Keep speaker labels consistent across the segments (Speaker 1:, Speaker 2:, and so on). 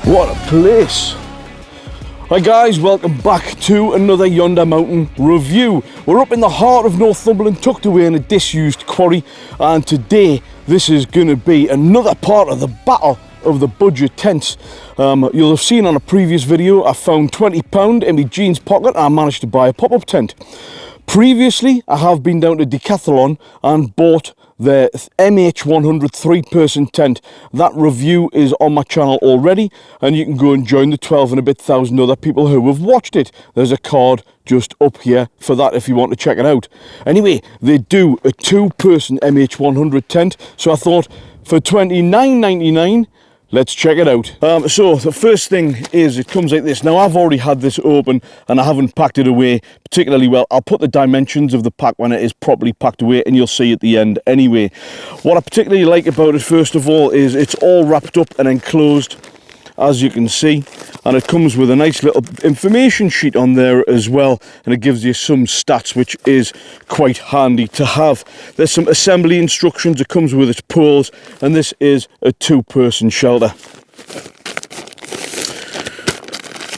Speaker 1: What a place! Hi guys, welcome back to another Yonder Mountain review. We're up in the heart of Northumberland, tucked away in a disused quarry, and today this is going to be another part of the battle of the budget tents. You'll have seen on a previous video I found £20 in my jeans pocket and I managed to buy a pop-up tent. Previously I have been down to Decathlon and bought the MH100 3-person tent. That review is on my channel already, and you can go and join the 12 and a bit thousand other people who have watched it. There's a card just up here for that if you want to check it out. Anyway, they do a 2-person MH100 tent, so I thought for £29.99 let's check it out. So the first thing is it comes like this. Now I've already had this open and I haven't packed it away particularly well. I'll put the dimensions of the pack when it is properly packed away and you'll see at the end anyway. What I particularly like about it first of all is it's all wrapped up and enclosed, as you can see, and it comes with a nice little information sheet on there as well, and it gives you some stats, which is quite handy to have. There's some assembly instructions. It comes with its poles, and this is a 2-person shelter.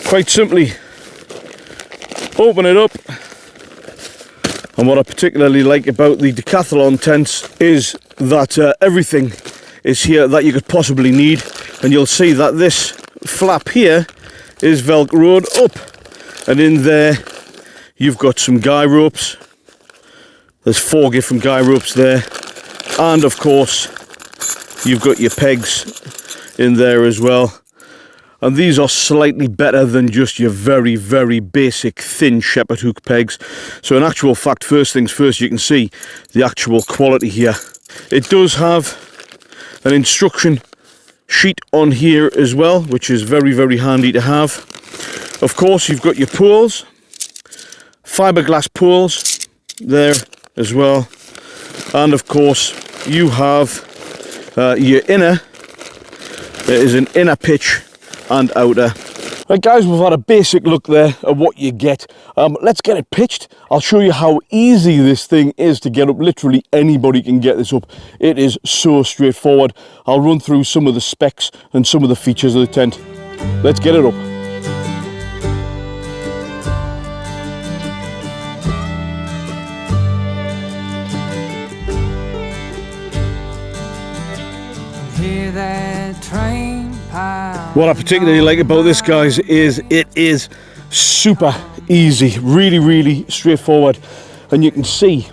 Speaker 1: Quite simply open it up, and what I particularly like about the Decathlon tents is that everything is here that you could possibly need, and you'll see that this flap here is velcroed up, and in there you've got some guy ropes. There's 4 different guy ropes there, and of course you've got your pegs in there as well, and these are slightly better than just your very basic thin shepherd hook pegs. So in actual fact, first things first, you can see the actual quality here. It does have an instruction sheet on here as well, which is very handy to have. Of course you've got your poles, fiberglass poles there as well, and of course you have your inner. There is an inner pitch and outer. Right guys, we've had a basic look there at what you get. Let's get it pitched. I'll show you how easy this thing is to get up. Literally anybody can get this up. It is so straightforward. I'll run through some of the specs and some of the features of the tent. Let's get it up.
Speaker 2: Hear that train.
Speaker 1: What I particularly like about this, guys, is it is super easy, really straightforward, and you can see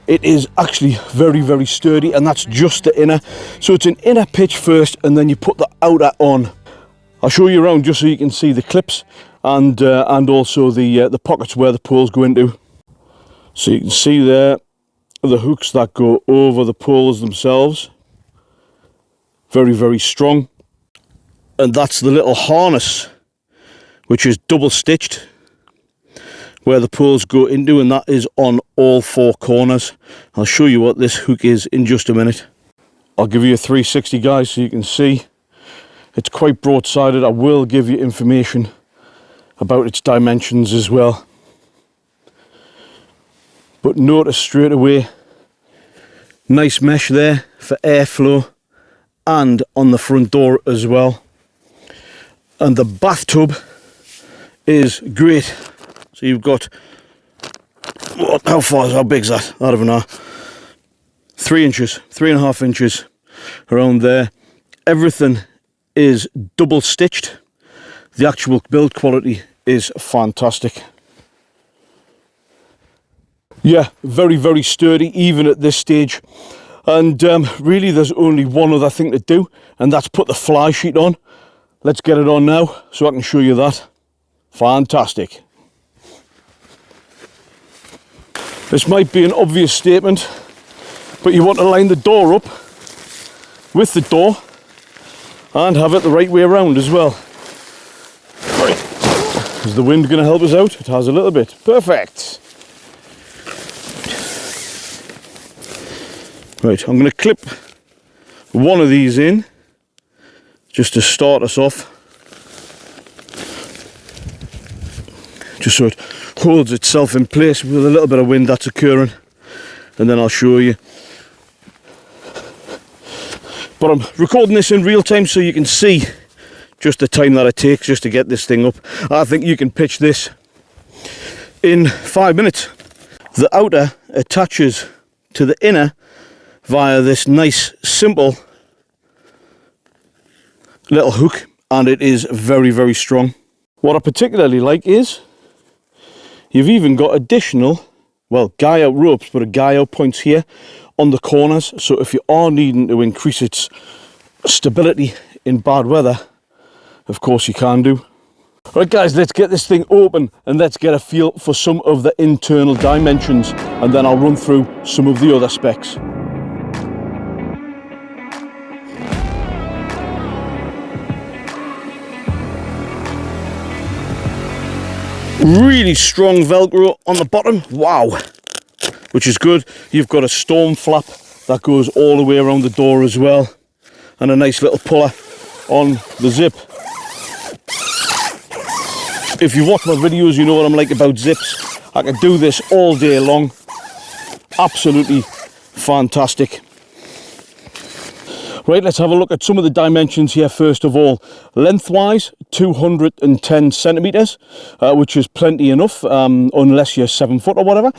Speaker 1: it is actually very sturdy, and that's just the inner. So it's an inner pitch first, and then you put the outer on. I'll show you around just so you can see the clips and also the pockets where the poles go into. So you can see there the hooks that go over the poles themselves. Very strong. And that's the little harness, which is double stitched, where the poles go into, and that is on all 4 corners. I'll show you what this hook is in just a minute. I'll give you a 360, guys, so you can see it's quite broad-sided. I will give you information about its dimensions as well, but notice straight away nice mesh there for airflow, and on the front door as well. And the bathtub is great. So you've got, how big's that? I don't know. 3 inches, 3.5 inches around there. Everything is double stitched. The actual build quality is fantastic. Yeah, very sturdy even at this stage. And really there's only one other thing to do, and that's put the fly sheet on. Let's get it on now so I can show you that. Fantastic. This might be an obvious statement, but you want to line the door up with the door and have it the right way around as well. Right. Is the wind going to help us out? It has a little bit. Perfect. Right, I'm going to clip one of these in just to start us off, just so it holds itself in place with a little bit of wind that's occurring, and then I'll show you. But I'm recording this in real time so you can see just the time that it takes just to get this thing up. I think you can pitch this in 5 minutes. The outer attaches to the inner via this nice simple little hook, and it is very, very strong. What I particularly like is you've even got additional, well, guy out ropes, but a guy out points here on the corners, so if you are needing to increase its stability in bad weather, of course you can do. Right guys, let's get this thing open and let's get a feel for some of the internal dimensions, and then I'll run through some of the other specs. Really strong Velcro on the bottom, wow, which is good. You've got a storm flap that goes all the way around the door as well, and a nice little puller on the zip. If you watch my videos, you know what I'm like about zips. I could do this all day long. Absolutely fantastic. Right, let's have a look at some of the dimensions here first of all. Lengthwise, 210 centimetres, which is plenty enough, unless you're 7 foot or whatever,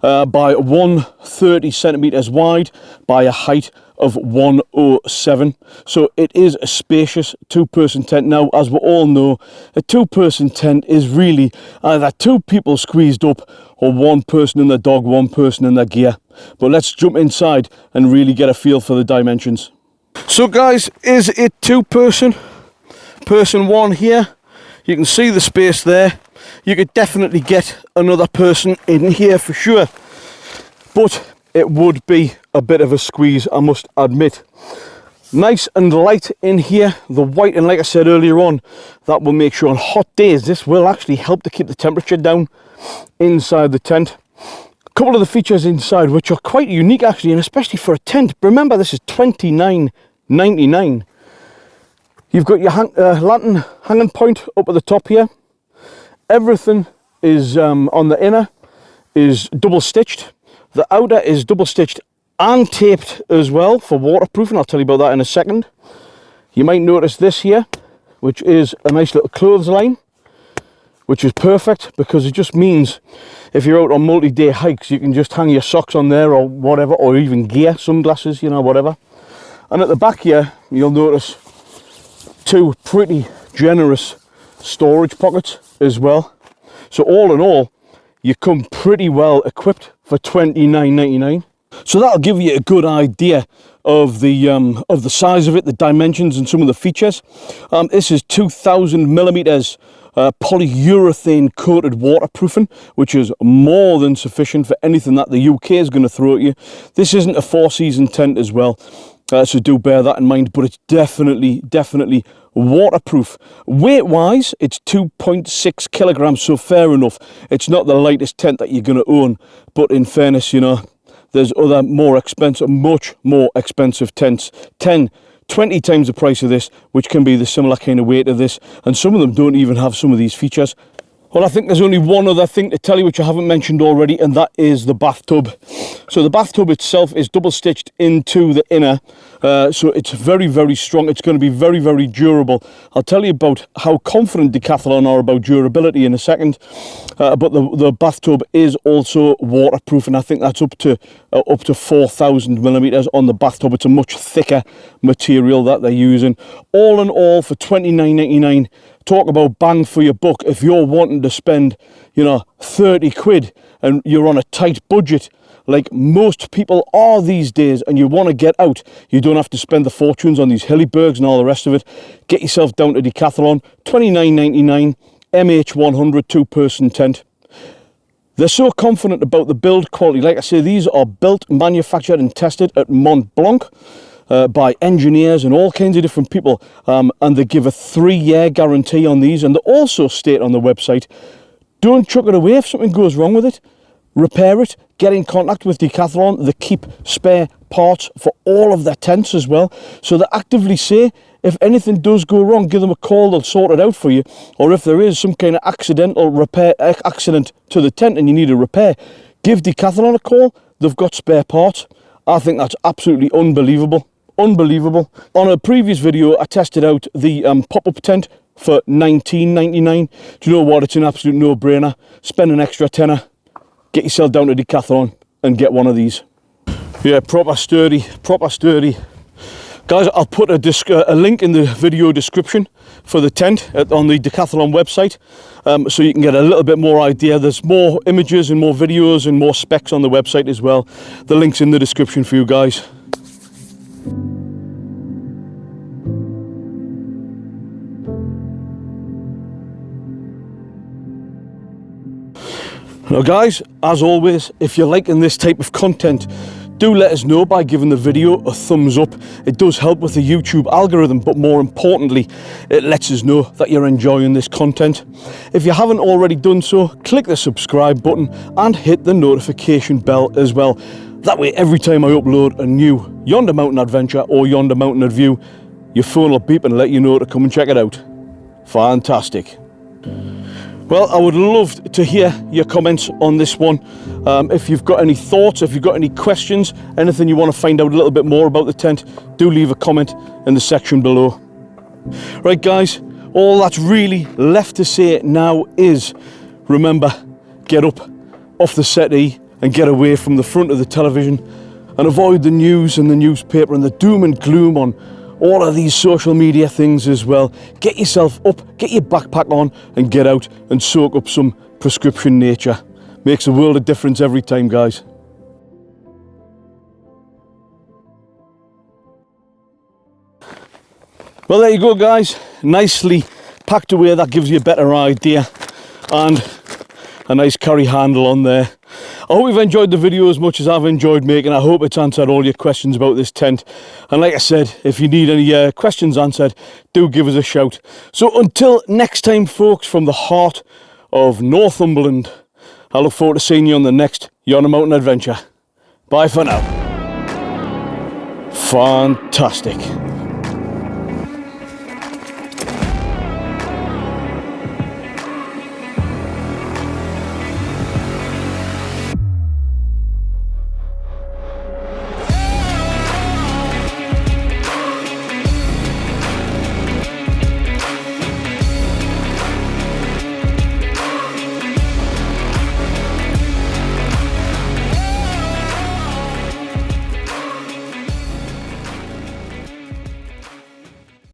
Speaker 1: by 130 centimetres wide, by a height of 107. So it is a spacious two-person tent. Now, as we all know, a two-person tent is really either two people squeezed up or one person in the dog, one person in their gear. But let's jump inside and really get a feel for the dimensions. So guys, is it two-person? Person one here. You can see the space there. You could definitely get another person in here for sure, but it would be a bit of a squeeze, I must admit. Nice and light in here, the white, and like I said earlier on, that will make sure on hot days this will actually help to keep the temperature down inside the tent. A couple of the features inside which are quite unique actually, and especially for a tent. Remember, this is $29.99. You've got your lantern hanging point up at the top here. Everything is on the inner is double stitched. The outer is double stitched and taped as well for waterproofing. I'll tell you about that in a second. You might notice this here, which is a nice little clothesline, which is perfect because it just means if you're out on multi-day hikes, you can just hang your socks on there or whatever, or even gear, sunglasses, you know, whatever. And at the back here, you'll notice two pretty generous storage pockets as well. So all in all, you come pretty well equipped for $29.99. So that'll give you a good idea of the size of it, the dimensions, and some of the features. This is 2,000 millimeters polyurethane coated waterproofing, which is more than sufficient for anything that the UK is going to throw at you. This isn't a 4-season tent as well, so do bear that in mind, but it's definitely waterproof. Weight wise, it's 2.6 kilograms, so fair enough. It's not the lightest tent that you're going to own, but in fairness, you know, there's other more expensive, much more expensive tents, 10, 20 times the price of this, which can be the similar kind of weight of this, and some of them don't even have some of these features. Well, I think there's only one other thing to tell you which I haven't mentioned already, and that is the bathtub. So the bathtub itself is double stitched into the inner, so it's very strong. It's going to be very durable. I'll tell you about how confident Decathlon are about durability in a second, but the bathtub is also waterproof, and I think that's up to 4,000 millimeters on the bathtub. It's a much thicker material that they're using. All in all, for $29.99, talk about bang for your buck. If you're wanting to spend, you know, 30 quid and you're on a tight budget, like most people are these days, and you want to get out, you don't have to spend the fortunes on these Hillybergs and all the rest of it. Get yourself down to Decathlon, $29.99, MH100 two-person tent. They're so confident about the build quality. Like I say, these are built, manufactured and tested at Mont Blanc, by engineers and all kinds of different people, and they give a 3-year guarantee on these, and they also state on the website, don't chuck it away if something goes wrong with it. Repair it, get in contact with Decathlon. They keep spare parts for all of their tents as well, so they actively say if anything does go wrong, give them a call, they'll sort it out for you. Or if there is some kind of accidental repair accident to the tent and you need a repair, give Decathlon a call. They've got spare parts. I think that's absolutely unbelievable. unbelievable. On a previous video, I tested out the pop-up tent for $19.99. Do you know what? It's an absolute no-brainer. Spend an extra tenner, get yourself down to Decathlon and get one of these. Yeah, proper sturdy, proper sturdy. Guys, I'll put a link in the video description for the tent on the Decathlon website, so you can get a little bit more idea. There's more images and more videos and more specs on the website as well. The link's in the description for you guys. Now guys, as always, if you're liking this type of content, do let us know by giving the video a thumbs up. It does help with the YouTube algorithm, but more importantly, it lets us know that you're enjoying this content. If you haven't already done so, click the subscribe button and hit the notification bell as well. That way, every time I upload a new Yonder Mountain adventure or Yonder Mountain review, your phone will beep and let you know to come and check it out. Fantastic. Well, I would love to hear your comments on this one. If you've got any thoughts, if you've got any questions, anything you want to find out a little bit more about the tent, do leave a comment in the section below. Right guys, all that's really left to say now is, remember, get up off the settee and get away from the front of the television and avoid the news and the newspaper and the doom and gloom on all of these social media things as well. Get yourself up, get your backpack on and get out and soak up some prescription nature. Makes a world of difference every time, guys. Well, there you go, guys. Nicely packed away. That gives you a better idea. And a nice carry handle on there. I hope you've enjoyed the video as much as I've enjoyed making. I hope it's answered all your questions about this tent. And like I said, if you need any questions answered, do give us a shout. So until next time, folks, from the heart of Northumberland, I look forward to seeing you on the next Yonder Mountain adventure. Bye for now. Fantastic.